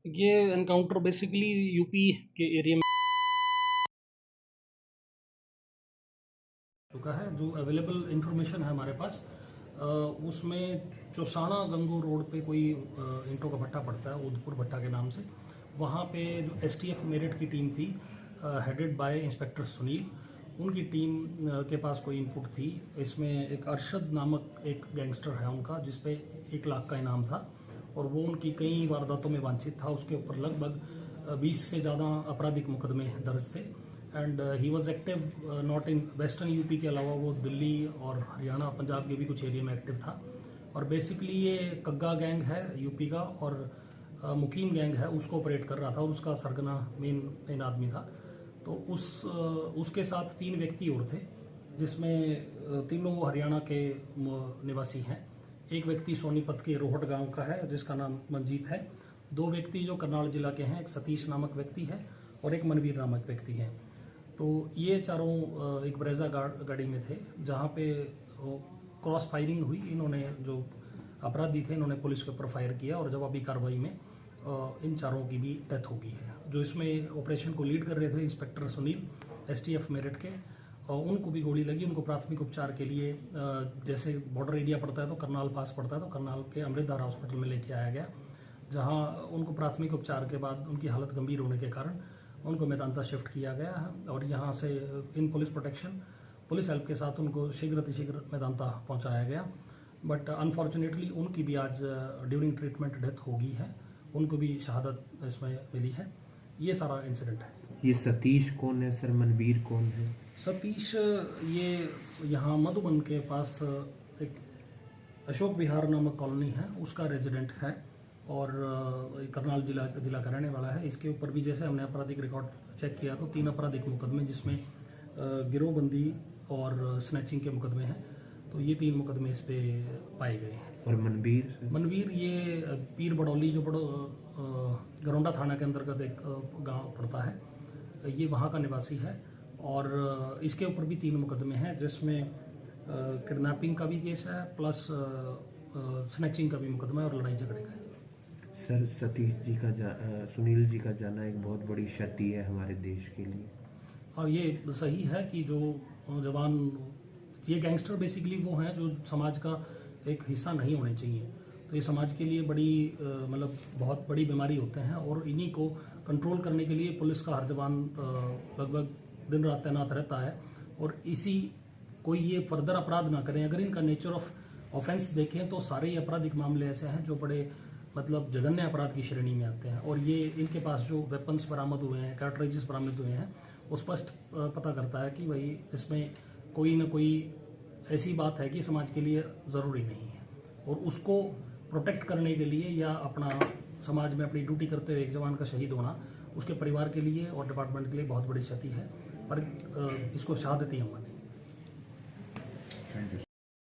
ये encounter basically UP के area में चुका है। जो अवेलेबल इंफॉर्मेशन है हमारे पास, उसमें चौसाना गंगो रोड पे कोई ईंटों का भट्टा पड़ता है, उदपुर भट्टा के नाम से। वहाँ पे जो एसटीएफ मेरठ की टीम थी, हेडेड बाय इंस्पेक्टर सुनील, उनकी टीम के पास कोई इनपुट थी। इसमें एक अरशद नामक एक गैंगस्टर है उनका, जिसपे 1 लाख का इनाम था और वो उनकी कई वारदातों में वांछित था। उसके ऊपर लगभग 20 से ज़्यादा आपराधिक मुकदमे दर्ज थे and he was active not in western UP के अलावा वो दिल्ली और हरियाणा पंजाब के भी कुछ एरिया में एक्टिव था। और बेसिकली ये कग्गा गैंग है यूपी का और मुकीम गैंग है, उसको ऑपरेट कर रहा था और उसका सरगना मेन आदमी था। तो उसके साथ 3 व्यक्ति और थे, जिसमें तीनों वो हरियाणा के निवासी हैं। एक व्यक्ति सोनीपत के रोहट गांव का है जिसका नाम मंजीत है। 2 व्यक्ति जो करनाल जिला के हैं, एक सतीश नामक व्यक्ति है और एक मनवीर नामक व्यक्ति है। तो ये चारों एक ब्रेजा गाड़ी में थे, जहाँ पे क्रॉस फायरिंग हुई। इन्होंने जो अपराधी थे, इन्होंने पुलिस के ऊपर फायर किया और जवाबी कार्रवाई में इन चारों की भी डेथ हो गई है। जो इसमें ऑपरेशन को लीड कर रहे थे इंस्पेक्टर सुनील, एसटीएफ मेरठ के, और उनको भी गोली लगी। उनको प्राथमिक उपचार के लिए जैसे बॉर्डर एरिया पड़ता है तो करनाल पास पड़ता है, तो करनाल के अमृतधारा हॉस्पिटल में लेके आया गया, जहां उनको प्राथमिक उपचार के बाद उनकी हालत गंभीर होने के कारण उनको मेदांता शिफ्ट किया गया है। और यहाँ से इन पुलिस प्रोटेक्शन, पुलिस हेल्प के साथ उनको शीघ्र अतिशीघ्र मेदांता पहुँचाया गया। बट अनफॉर्चुनेटली उनकी भी आज ड्यूरिंग ट्रीटमेंट डेथ हो गई है, उनको भी शहादत इसमें मिली है। ये सारा इंसिडेंट है। ये सतीश कौन है सर? मनवीर कौन है? सतीश ये यहाँ मधुबन के पास एक अशोक विहार नामक कॉलोनी है, उसका रेजिडेंट है और करनाल जिला का रहने वाला है। इसके ऊपर भी जैसे हमने आपराधिक रिकॉर्ड चेक किया तो 3 आपराधिक मुकदमे, जिसमें गिरोहबंदी और स्नैचिंग के मुकदमे हैं। तो ये 3 मुकदमे इस पे पाए गए हैं। और मनवीर ये पीर बड़ौली, जो गरौंडा थाना के अंतर्गत एक गांव पड़ता है, ये वहाँ का निवासी है। और इसके ऊपर भी 3 मुकदमे हैं, जिसमें किडनैपिंग का भी केस है, प्लस स्नैचिंग का भी मुकदमा है और लड़ाई झगड़े का है। सर, सतीश जी का सुनील जी का जाना एक बहुत बड़ी क्षति है हमारे देश के लिए। और ये सही है कि जो जवान, ये गैंगस्टर बेसिकली वो हैं जो समाज का एक हिस्सा नहीं होने चाहिए। तो ये समाज के लिए बड़ी मतलब बहुत बड़ी बीमारी होते हैं और इन्हीं को कंट्रोल करने के लिए पुलिस का हर जवान लगभग दिन रात तैनात रहता है। और इसी कोई ये फर्दर अपराध ना करें। अगर इनका नेचर ऑफ ऑफेंस देखें तो सारे ही आपराधिक मामले ऐसे हैं जो बड़े मतलब जघन्य अपराध की श्रेणी में आते हैं। और ये इनके पास जो वेपन्स बरामद हुए हैं, कार्ट्रिजेस बरामद हुए हैं, वो स्पष्ट पता करता है कि भाई इसमें कोई ना कोई ऐसी बात है कि समाज के लिए ज़रूरी नहीं है। और उसको प्रोटेक्ट करने के लिए या अपना समाज में अपनी ड्यूटी करते हुए एक जवान का शहीद होना उसके परिवार के लिए और डिपार्टमेंट के लिए बहुत बड़ी क्षति है। पर इसको शहादती हम मानेंगे।